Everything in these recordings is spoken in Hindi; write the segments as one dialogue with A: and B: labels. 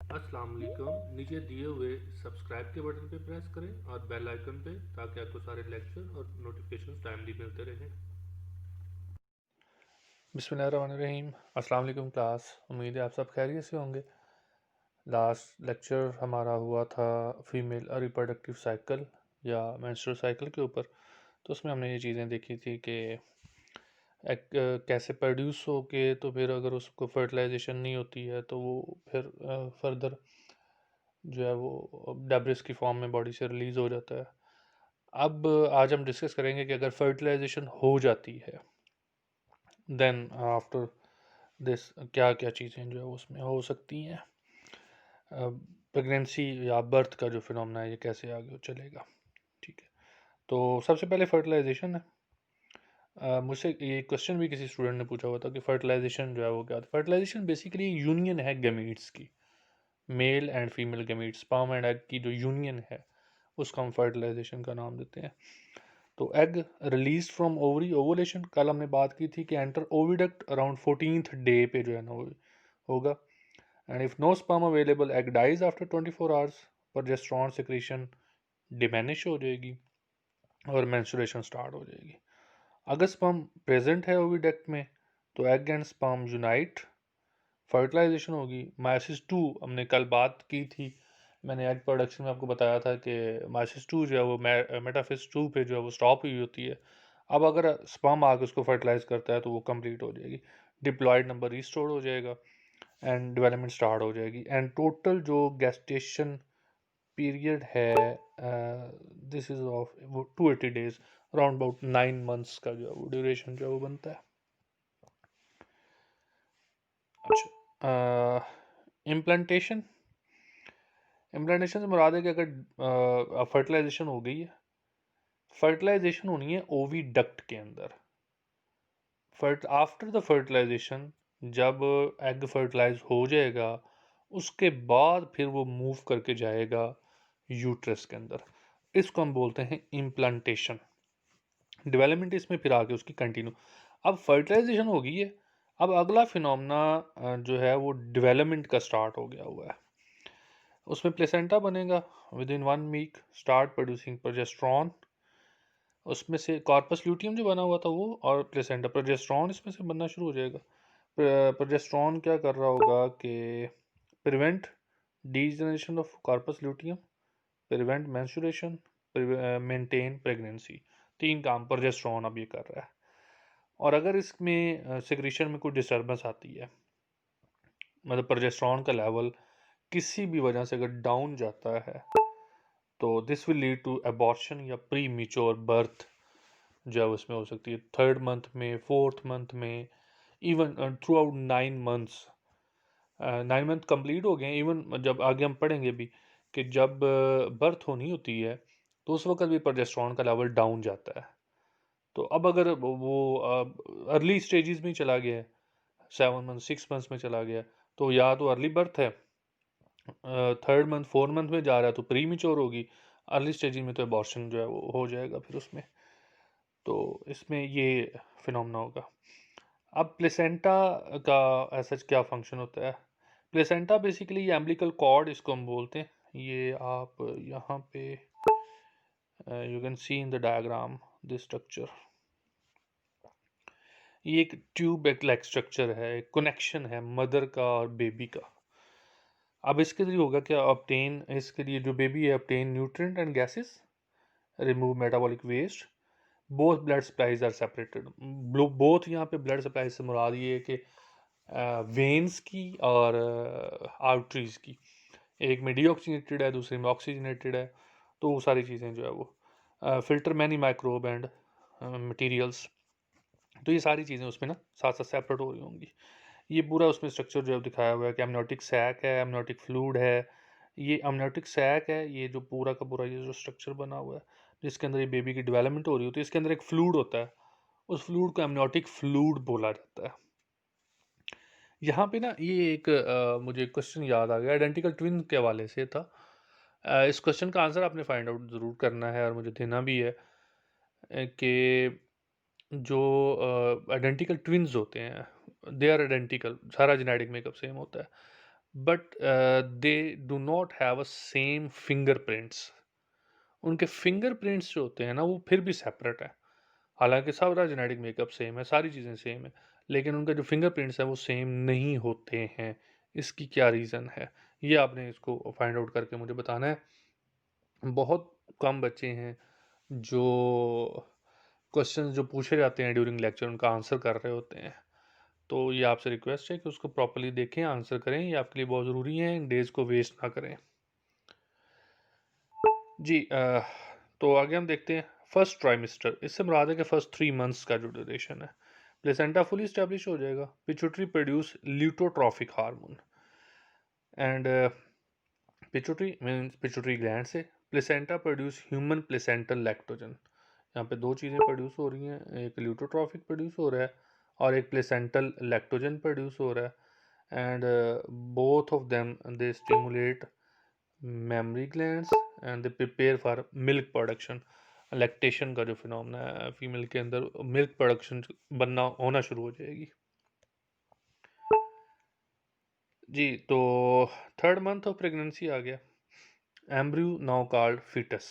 A: अस्सलाम वालेकुम। नीचे दिए हुए सब्सक्राइब के बटन पे प्रेस करें और बेल आइकन पे, ताकि आपको सारे लेक्चर और नोटिफिकेशन टाइमली मिलते रहें।
B: बिस्मिल्लाहिर्रहमानिर्रहीम। अस्सलाम वालेकुम क्लास। उम्मीद है आप सब खैरियत से होंगे। लास्ट लेक्चर हमारा हुआ था फीमेल रिप्रोडक्टिव साइकिल या मेंस्ट्रुअल साइकिल के ऊपर। तो उसमें हमने ये चीज़ें देखी थी कि एक कैसे प्रोड्यूस हो के, तो फिर अगर उसको फर्टिलाइजेशन नहीं होती है तो वो फिर फर्दर जो है वो डेब्रिस की फॉर्म में बॉडी से रिलीज़ हो जाता है। अब आज हम डिस्कस करेंगे कि अगर फर्टिलाइजेशन हो जाती है देन आफ्टर दिस क्या क्या चीज़ें जो है उसमें हो सकती हैं। प्रेगनेंसी या बर्थ का जो फिनोमेना है ये कैसे आगे चलेगा। ठीक है, तो सबसे पहले फर्टिलाइजेशन है। मुझसे ये क्वेश्चन भी किसी स्टूडेंट ने पूछा हुआ था कि फर्टिलाइजेशन जो है वो क्या था। फर्टिलाइजेशन बेसिकली यूनियन है गैमीट्स की, male and female gametes, sperm and egg की जो यूनियन है उसको हम फर्टिलाइजेशन का नाम देते हैं। तो egg release from ovary, ovulation कल हमने बात की थी कि enter oviduct around 14th day पे जो है ना वो होगा। And if no sperm available, egg dies after 24 hours, progesterone secretion diminish हो जाएगी और मेंस्ट्रुएशन स्टार्ट हो जाएगी। अगर स्पर्म प्रेजेंट है ओविडक्ट में तो egg and sperm unite, fertilisation होगी। माइसिस टू हमने कल बात की थी, मैंने एग प्रोडक्शन में आपको बताया था कि माइसिस टू जो है वो मेटाफिस टू पे जो है वो स्टॉप हुई होती है। अब अगर स्पर्म आके उसको फर्टिलाइज करता है तो वो कंप्लीट हो जाएगी, डिप्लॉयड नंबर रिस्टोर हो जाएगा एंड डेवलपमेंट स्टार्ट हो जाएगी। एंड टोटल जो गेस्टेशन पीरियड है this is of 280 days, around about 9 months का जो है वो ड्यूरेशन जो है वो बनता है। अच्छा, इम्प्लांटेशन। इम्प्लांटेशन से मुराद है कि अगर फर्टिलाइजेशन हो गई है, फर्टिलाइजेशन होनी है ओवी डक्ट के अंदर। आफ्टर द फर्टिलाइजेशन, जब एग फर्टिलाइज हो जाएगा उसके बाद फिर वो मूव करके जाएगा यूट्रस के अंदर। इसको हम बोलते हैं इम्प्लांटेशन। डेवलपमेंट इसमें फिर आके उसकी कंटिन्यू। अब फर्टिलाइजेशन हो गई है, अब अगला फिनोमेना जो है वो डेवलपमेंट का स्टार्ट हो गया हुआ है। उसमें प्लेसेंटा बनेगा within 1 week, start producing progesterone. उसमें से कॉर्पस ल्यूटियम जो बना हुआ था वो, और प्लेसेंटा, प्रोजेस्ट्रॉन इसमें से बनना शुरू हो जाएगा। प्रोजेस्ट्रॉन क्या कर रहा होगा कि prevent degeneration of corpus luteum, prevent menstruation, maintain pregnancy. 3 काम प्रोजेस्ट्रॉन अब ये कर रहा है। और अगर इसमें सिक्रीशन में कोई डिस्टर्बेंस आती है, मतलब प्रोजेस्ट्रॉन का लेवल किसी भी वजह से अगर डाउन जाता है, तो this will lead to abortion या प्री मेच्योर बर्थ जो है उसमें हो सकती है। 3rd मंथ में, 4th मंथ में, even through out 9 months. 9 month complete हो गए, इवन जब आगे हम पढ़ेंगे भी कि जब बर्थ होनी होती है तो उस वक्त भी प्रोजेस्टेरोन का लेवल डाउन जाता है। तो अब अगर वो अर्ली स्टेजेस में चला गया है, 7 मंथ 6 मंथ्स में चला गया, तो या तो अर्ली बर्थ है, 3rd मंथ 4th मंथ में जा रहा है तो प्री मेच्योर होगी, अर्ली स्टेजेस में तो अबॉर्शन जो है वो हो जाएगा फिर उसमें। तो इसमें ये फिनोमेना होगा। अब प्लेसेंटा का ऐसा क्या फंक्शन होता है। प्लेसेंटा बेसिकली ये एम्बिलिकल कॉर्ड इसको हम बोलते हैं। ये आप यहाँ पे you can C in the diagram this structure. ये एक ट्यूब लाइक स्ट्रक्चर है, कनेक्शन है मदर का और बेबी का। अब इसके लिए होगा क्या, ऑब्टेन, इसके लिए जो बेबी है obtain nutrient and gases, remove metabolic waste, both blood supplies are separated. Both यहाँ पे ब्लड सप्लाई से मुराद ये है कि वेन्स की और आर्टरीज की। एक में डीऑक्सीनेटेड है, दूसरे में ऑक्सीजनेटेड है। तो वो सारी चीज़ें जो है वो filter many microbe and materials. तो ये सारी चीज़ें उसमें ना साथ साथ सेपरेट हो रही होंगी। ये पूरा उसमें स्ट्रक्चर जो है दिखाया हुआ है कि एमनियोटिक सैक है, एमनियोटिक फ्लूइड है। ये एमनियोटिक सैक है, ये जो पूरा का पूरा ये जो स्ट्रक्चर बना हुआ है जिसके अंदर ये बेबी की डेवलपमेंट हो रही होती है, इसके अंदर एक फ्लूइड होता है, उस फ्लूइड को एमनियोटिक फ्लूइड बोला जाता है। यहाँ पे ना ये एक मुझे क्वेश्चन याद आ गया, आइडेंटिकल ट्विन के हवाले से था। इस क्वेश्चन का आंसर आपने फाइंड आउट ज़रूर करना है और मुझे देना भी है कि जो आइडेंटिकल ट्विन्स होते हैं, दे आर आइडेंटिकल, सारा जेनेटिक मेकअप सेम होता है, but they do not have a same fingerprints. उनके फिंगरप्रिंट्स जो होते हैं ना वो फिर भी सेपरेट है। हालांकि सबका जेनेटिक मेकअप सेम है, सारी चीज़ें सेम है, लेकिन उनका जो फिंगरप्रिंट्स है वो सेम नहीं होते हैं। इसकी क्या रीज़न है, ये आपने इसको फाइंड आउट करके मुझे बताना है। बहुत कम बच्चे हैं जो क्वेश्चंस जो पूछे जाते हैं ड्यूरिंग लेक्चर उनका आंसर कर रहे होते हैं। तो ये आपसे रिक्वेस्ट है कि उसको प्रॉपर्ली देखें, आंसर करें, ये आपके लिए बहुत ज़रूरी है, इन डेज़ को वेस्ट ना करें। जी तो आगे हम देखते हैं फर्स्ट ट्राइमेस्टर। इससे मुराद है कि फर्स्ट 3 मंथ्स का जो ड्यूरेशन है, प्लेसेंटा फुली स्टैब्लिश हो जाएगा, pituitary produce luteotrophic hormone and pituitary means pituitary gland से placenta produce human placental lactogen. यहाँ पे दो चीज़ें प्रोड्यूस हो रही हैं, एक ल्यूटोट्रॉफिक प्रोड्यूस हो रहा है और एक प्लेसेंटल लैक्टोजन प्रोड्यूस हो रहा है। And both of them they stimulate mammary glands and they prepare for milk production. Lactation का जो फिनोमेना है फीमेल के अंदर, मिल्क प्रोडक्शन बनना होना शुरू हो जाएगी। जी तो थर्ड मंथ ऑफ प्रेगनेंसी आ गया, embryo now called foetus.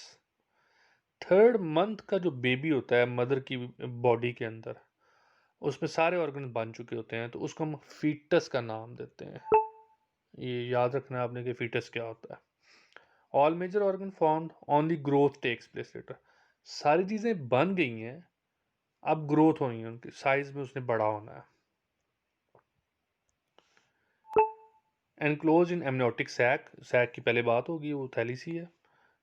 B: Third month का जो बेबी होता है मदर की बॉडी के अंदर, उसमें सारे ऑर्गन बन चुके होते हैं, तो उसको हम फीटस का नाम देते हैं। ये याद रखना है आपने कि फीटस क्या होता है। All major organ form only growth takes place later. सारी चीज़ें बन गई हैं, अब ग्रोथ होनी है, उनकी साइज में उसने बड़ा होना है। Enclose in amniotic sac, sac की पहले बात होगी, वो थैली सी है।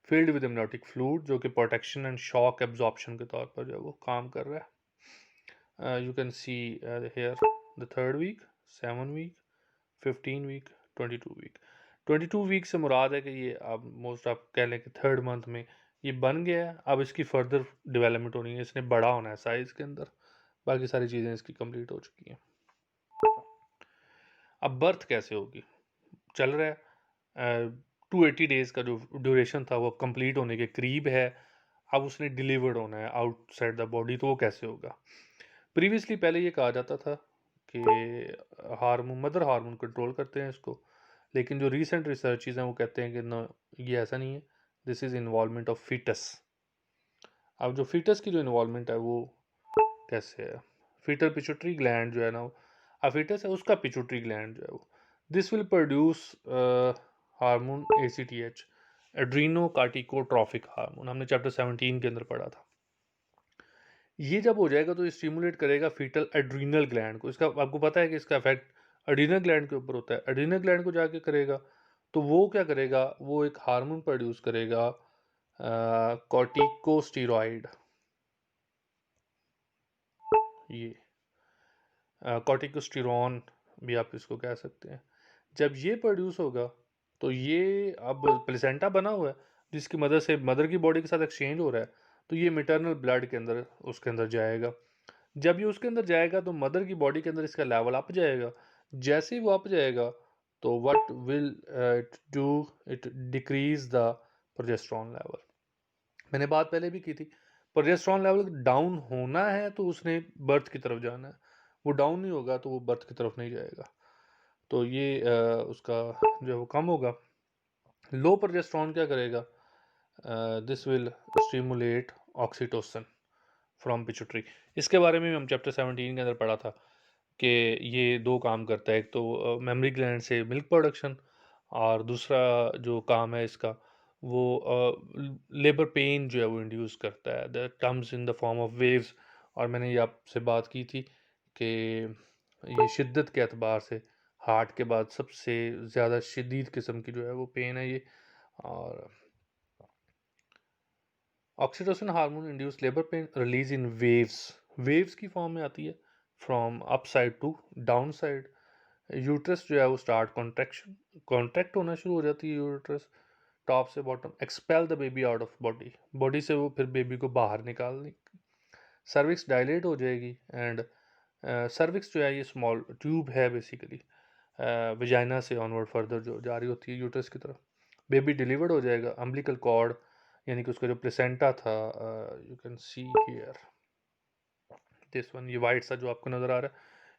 B: फिल्ड विद एमनियोटिक फ्लूइड, जो कि प्रोटेक्शन एंड शॉक एब्जॉर्प्शन के तौर पर जो है वो काम कर रहा है। You can see here the third week, 7 week, 15 week, 22 week. 22 week से मुराद है कि ये अब मोस्ट आप कह लें कि थर्ड मंथ में ये बन गया है, अब इसकी फर्दर डेवलपमेंट होनी है, इसने बड़ा होना है साइज़ के अंदर, बाकी सारी चीज़ें इसकी कंप्लीट हो चुकी हैं। अब बर्थ कैसे होगी, चल रहा है 280 डेज़ का जो ड्यूरेशन था वो कंप्लीट होने के करीब है। अब उसने डिलीवर्ड होना है आउटसाइड द बॉडी, तो वो कैसे होगा। प्रीवियसली पहले ये कहा जाता था कि हार्मोन, मदर हार्मोन कंट्रोल करते हैं इसको, लेकिन जो रीसेंट रिसर्चेज हैं वो कहते हैं कि ना, ये ऐसा नहीं है, this is involvement of foetus. अब जो फीटस की जो इन्वॉल्वमेंट है वो कैसे है, फीटल पिट्यूटरी ग्लैंड जो है ना, फीटस है उसका पिट्यूटरी ग्लैंड जो है वो, this will produce hormone ACTH, adrenocorticotrophic hormone, हमने चैप्टर 17 के अंदर पढ़ा था। ये जब हो जाएगा तो ये स्टिमुलेट करेगा फीटल एड्रीनल ग्लैंड को। इसका आपको पता है कि इसका इफेक्ट एड्रीनल ग्लैंड के ऊपर होता है। एड्रीनल ग्लैंड को जाके करेगा तो वो क्या करेगा, वो एक हार्मोन प्रोड्यूस करेगा कॉर्टिकोस्टेरॉइड। ये कॉर्टिकोस्टेरॉन भी आप इसको कह सकते हैं। जब ये प्रोड्यूस होगा तो ये अब प्लेसेंटा बना हुआ है जिसकी मदद से मदर की बॉडी के साथ एक्सचेंज हो रहा है, तो ये मिटरनल ब्लड के अंदर उसके अंदर जाएगा। जब ये उसके अंदर जाएगा तो मदर की बॉडी के अंदर इसका लेवल अप जाएगा। जैसे ही वो अप जाएगा तो what will it do, it decrease the progesterone level. मैंने बात पहले भी की थी, प्रोजेस्टेरॉन लेवल डाउन होना है तो उसने बर्थ की तरफ जाना है, वो डाउन नहीं होगा तो वो बर्थ की तरफ नहीं जाएगा, तो ये उसका जो है वो कम होगा। लो प्रोजेस्टेरॉन क्या करेगा, this will stimulate oxytocin from pituitary. इसके बारे में भी हम चैप्टर 17 के अंदर पढ़ा था कि ये दो काम करता है, एक तो मेमरी ग्लैंड से मिल्क प्रोडक्शन, और दूसरा जो काम है इसका वो लेबर पेन जो है वो इंड्यूस करता है, that comes in the form of waves. और मैंने ये आपसे बात की थी कि ये शिद्दत के अतबार से हार्ट के बाद सबसे ज़्यादा शदीद किस्म की जो है वो पेन है ये। और oxytocin hormone induce labour pain release in waves, waves की फॉर्म में आती है, from up side to down side. Uterus जो है वो स्टार्ट कॉन्ट्रैक्शन, कॉन्ट्रैक्ट होना शुरू हो जाती है यूट्रस टॉप से bottom, expel the baby out of body, body से वो फिर बेबी को बाहर निकालनी। सर्विक्स डायलेट हो जाएगी एंड सर्विक्स जो है ये स्मॉल ट्यूब है बेसिकली, वजाइना से ऑनवर्ड फर्दर जो जा रही होती है यूट्रस की तरफ। बेबी डिलीवर्ड हो जाएगा, अम्बिलिकल कॉर्ड यानी कि उसका जो प्लेसेंटा था, you can see here this one, ये वाइट सा जो आपको नज़र आ रहा है,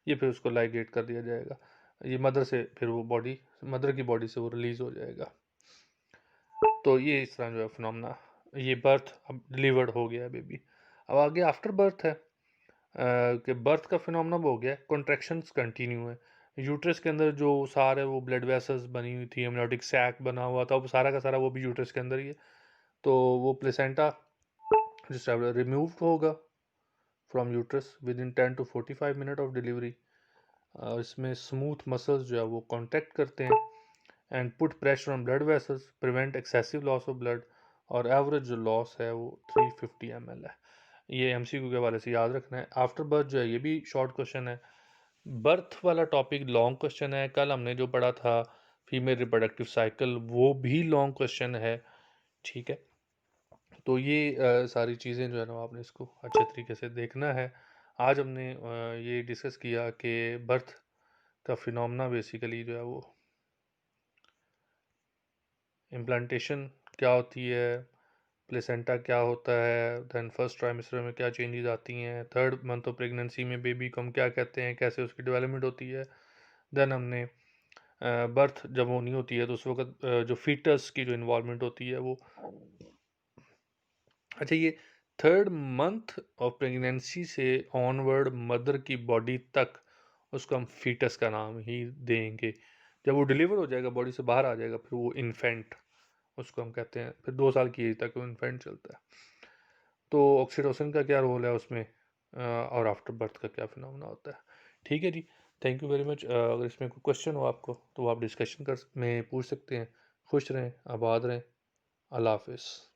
B: ये फिर उसको लाइगेट कर दिया जाएगा। ये मदर से फिर वो बॉडी, मदर की बॉडी से वो रिलीज़ हो जाएगा। तो ये इस तरह जो है फिनोमेना, ये बर्थ अब डिलीवर्ड हो गया बेबी। अब आगे आफ्टर बर्थ है कि बर्थ का फिनोमेना हो गया, कॉन्ट्रैक्शंस कंटिन्यू है। यूट्रस के अंदर जो सारे वो ब्लड वेसल्स बनी हुई थी, एमनियोटिक सैक बना हुआ था, वो सारा का सारा वो भी यूट्रस के अंदर ही है। तो वो प्लेसेंटा जिस टाइम रिमूव होगा from uterus with in 10 to 45 minute of delivery. इसमें स्मूथ मसल्स जो है वो कॉन्टैक्ट करते हैं and put pressure on blood vessels, prevent excessive loss of blood. और एवरेज जो लॉस है वो 350 ml है। ये एमसीक्यू के हवाले से याद रखना है। आफ्टर बर्थ जो है ये भी शॉर्ट क्वेश्चन है। बर्थ वाला टॉपिक लॉन्ग क्वेश्चन है। कल हमने जो पढ़ा था फीमेल रिप्रोडक्टिव साइकिल, वो भी लॉन्ग क्वेश्चन है। ठीक है, तो ये सारी चीज़ें जो है ना आपने इसको अच्छे तरीके से देखना है। आज हमने ये डिस्कस किया कि बर्थ का फिनोमेना बेसिकली जो है वो इम्प्लांटेशन क्या होती है, प्लेसेंटा क्या होता है, देन फर्स्ट ट्राइमेस्टर में क्या चेंजेस आती हैं, थर्ड मंथ ऑफ प्रेगनेंसी में बेबी को हम क्या कहते हैं, कैसे उसकी डेवलपमेंट होती है। देन हमने बर्थ जब होनी होती है तो उस वक्त जो फीटस की जो इन्वॉल्वमेंट होती है वो, अच्छा ये थर्ड मंथ ऑफ प्रेगनेंसी से ऑनवर्ड मदर की बॉडी तक उसको हम फीटस का नाम ही देंगे। जब वो डिलीवर हो जाएगा, बॉडी से बाहर आ जाएगा, फिर वो इन्फेंट उसको हम कहते हैं। फिर 2 साल की एज तक वो इन्फेंट चलता है। तो ऑक्सीटोसिन का क्या रोल है उसमें, और आफ्टर बर्थ का क्या फिनोमेना होता है। ठीक है जी, थैंक यू वेरी मच। अगर इसमें कोई क्वेश्चन हो आपको तो आप डिस्कशन कर में पूछ सकते हैं। खुश रहें, आबाद रहें, अल्लाह हाफिज़।